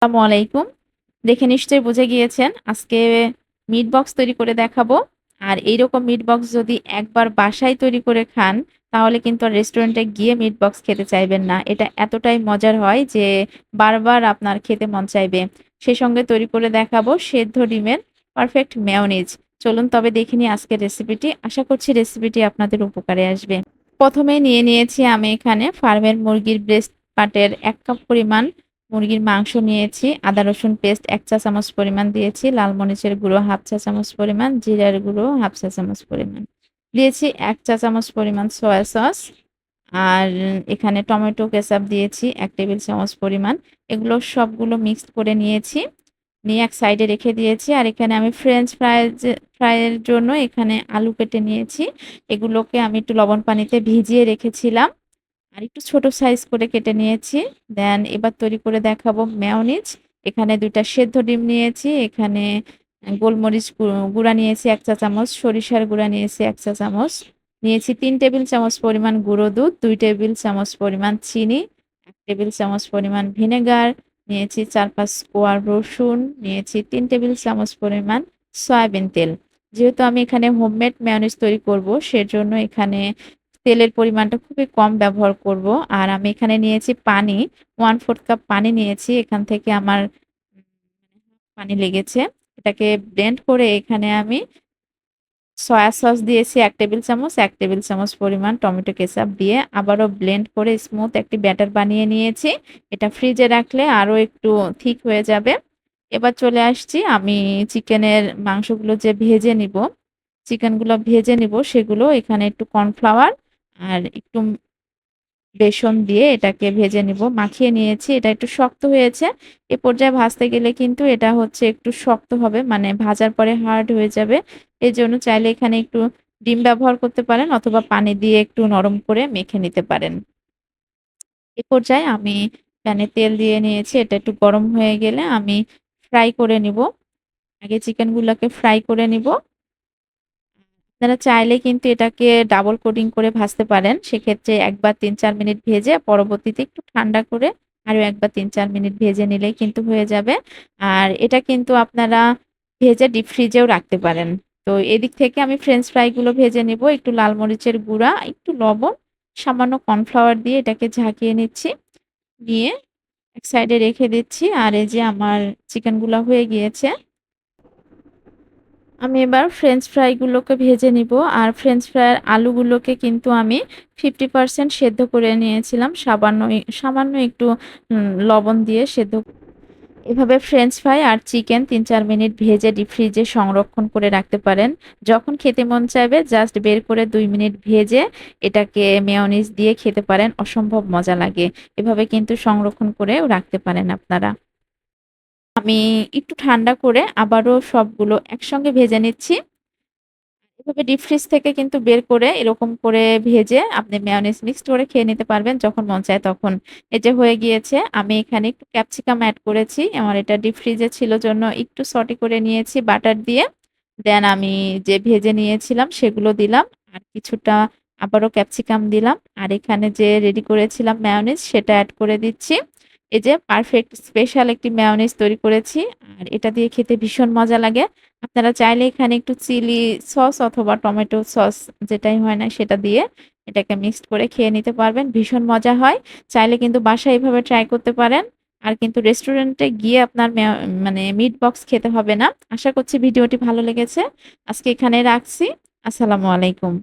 আসসালামু আলাইকুম। দেখে নিশ্চয়ই বুঝে গিয়েছেন আজকে মিট বক্স তৈরি করে দেখাবো। আর এইরকম মিট বক্স যদি একবার বাসায় তৈরি করে খান তাহলে কিন্তু আর রেস্টুরেন্টে গিয়ে মিট বক্স খেতে চাইবেন না। এটা এতটাই মজার হয় যে বারবার আপনার খেতে মন চাইবে। সেই সঙ্গে তৈরি করে দেখাবো সেদ্ধ ডিমের পারফেক্ট মেয়োনিজ। চলুন তবে দেখে নিই আজকের রেসিপিটি। আশা করছি রেসিপিটি আপনাদের উপকারে আসবে। প্রথমে নিয়ে নিয়েছি আমি এখানে ফার্মের মুরগির ব্রেস্ট পার্টের ১ কাপ পরিমাণ মুরগির মাংস নিয়েছি। আদা রসুন পেস্ট ১ চা চামচ পরিমাণ দিয়েছি। লাল মরিচের গুঁড়ো 1/2 চা চামচ পরিমাণ, জিরার গুঁড়ো 1/2 চা চামচ পরিমাণ। দিয়েছি ১ চা চামচ পরিমাণ সয়া সস। আর এখানে টমেটো কেচাপ দিয়েছি ১ টেবিল চামচ পরিমাণ। এগুলো সবগুলো মিক্সড করে নিয়েছি। নিয়ে এক সাইডে রেখে দিয়েছি। আর এখানে আমি ফ্রাইয়ের জন্য এখানে আলু কেটে নিয়েছি। এগুলোকে আমি একটু লবণ পানিতে ভিজিয়ে রেখেছিলাম। আর একটু ছোট সাইজ করে কেটে নিয়েছি। দেন এবার তৈরি করে দেখাবো মেয়োনিজ। এখানে ২ টা সেদ্ধ ডিম নিয়েছি। এখানে গোলমরিচ গুঁড়া নিয়েছি ১ চা চামচ, সরিষার গুঁড়া নিয়েছি ১ চা চামচ, নিয়েছি ৩ টেবিল চামচ পরিমাণ গুঁড়ো দুধ, ২ টেবিল চামচ পরিমাণ চিনি, ১ টেবিল চামচ পরিমাণ ভিনেগার, নিয়েছি ৪-৫ কোয়া রসুন, নিয়েছি ৩ টেবিল চামচ পরিমাণ সয়াবিন তেল। যেহেতু আমি এখানে হোমমেড মেয়োনিজ তৈরি করব, সেজন্য এখানে তেলের পরিমাণটা খুবই কম ব্যবহার করব। আর আমি এখানে নিয়েছি পানি, 1/4 কাপ পানি নিয়েছি। এখান থেকে আমার পানি লেগেছে। এটাকে ব্লেন্ড করে এখানে আমি সয়া সস দিয়েছি ১ টেবিল চামচ, ১ টেবিল চামচ পরিমাণ টমেটো কেচাপ দিয়ে আবারও ব্লেন্ড করে স্মুথ একটি ব্যাটার বানিয়ে নিয়েছি। এটা ফ্রিজে রাখলে আরো একটু থিক হয়ে যাবে। এবার চলে আসছি আমি চিকেনের মাংসগুলো যে ভেজে নিব, চিকেনগুলো ভেজে নিব সেগুলো এখানে একটু কর্নফ্লাওয়ার আর একটু বেসন দিয়ে এটাকে ভেজে নিব। মাখিয়ে নিয়েছি। এটা একটু শক্ত হয়েছে। এ পর্যায়ে ভাজতে গেলে কিন্তু এটা হচ্ছে একটু শক্ত হবে, মানে ভাজার পরে হার্ড হয়ে যাবে। এজন্য চাইলে এখানে একটু ডিম ব্যবহার করতে পারেন অথবা পানি দিয়ে একটু নরম করে মেখে নিতে পারেন। এ পর্যায়ে আমি প্যানে তেল দিয়ে নিয়েছি। এটা একটু গরম হয়ে গেলে আমি ফ্রাই করে নিব। আগে চিকেনগুলোকে ফ্রাই করে নিব। আপনারা চাইলে কিন্তু এটাকে ডাবল কোটিং করে ভাজতে পারেন। সেক্ষেত্রে একবার ৩-৪ মিনিট ভেজে পরবর্তীতে একটু ঠান্ডা করে আরো একবার ৩-৪ মিনিট ভেজে নিলেই কিন্তু হয়ে যাবে। আর এটা কিন্তু আপনারা ভেজে ডিপ ফ্রিজেও রাখতে পারেন। তো এদিক থেকে আমি ফ্রেঞ্চ ফ্রাই গুলো ভেজে নিব। একটু লাল মরিচের গুঁড়া, একটু লবণ, সামান্য কর্নফ্লাওয়ার দিয়ে এটাকে ঝাঁকিয়ে নিচ্ছি। নিয়ে এক সাইডে রেখে দিচ্ছি। আর এই যে আমার চিকেন গুলা হয়ে গিয়েছে। আমি এবার ফ্রেঞ্চ ফ্রাই গুলোকে ভেজে নিব। আর ফ্রেঞ্চ ফ্রাইয়ের আলুগুলোকে কিন্তু আমি 50% সেদ্ধ করে নিয়েছিলাম সামান্য একটু লবণ দিয়ে সেদ্ধ। এভাবে ফ্রেঞ্চ ফ্রাই আর চিকেন ৩-৪ মিনিট ভেজে ডিপ ফ্রিজে সংরক্ষণ করে রাখতে পারেন। যখন খেতে মন চাইবে জাস্ট বের করে ২ মিনিট ভেজে এটাকে মেয়োনিজ দিয়ে খেতে পারেন। অসম্ভব মজা লাগে। এভাবে কিন্তু সংরক্ষণ করেও রাখতে পারেন আপনারা। আমি একটু ঠান্ডা করে আবারও সবগুলো একসঙ্গে ভেজে নিচ্ছি। এভাবে ডিপ ফ্রিজ থেকে কিন্তু বের করে এরকম করে ভেজে আপনি মেয়োনিজ মিক্সড করে খেয়ে নিতে পারবেন যখন মন চায় তখন। এই যে হয়ে গিয়েছে। আমি এখানে একটু ক্যাপসিকাম এড করেছি। আমার এটা ডিপ ফ্রিজে ছিল জন্য একটু সটে করে নিয়েছি বাটার দিয়ে। দেন আমি যে ভেজে নিয়েছিলাম সেগুলো দিলাম। আর কিছুটা আবারও ক্যাপসিকাম দিলাম। আর এখানে যে রেডি করেছিলাম মেয়োনিজ সেটা এড করে দিচ্ছি। এই যে পারফেক্ট স্পেশাল একটি মেয়োনিজ তৈরি করেছি। আর এটা দিয়ে খেতে ভীষণ মজা লাগে। আপনারা চাইলে এখানে একটু চিলি সস অথবা টমেটো সস যেটাই হয় না সেটা দিয়ে এটাকে মিক্সড করে খেয়ে নিতে পারবেন। ভীষণ মজা হয়। চাইলে কিন্তু বাসায় এভাবে ট্রাই করতে পারেন। আর কিন্তু রেস্টুরেন্টে গিয়ে আপনার মানে মিট বক্স খেতে হবে না। আশা করছি ভিডিওটি ভালো লেগেছে। আজকে এখানে রাখছি। আসসালামু আলাইকুম।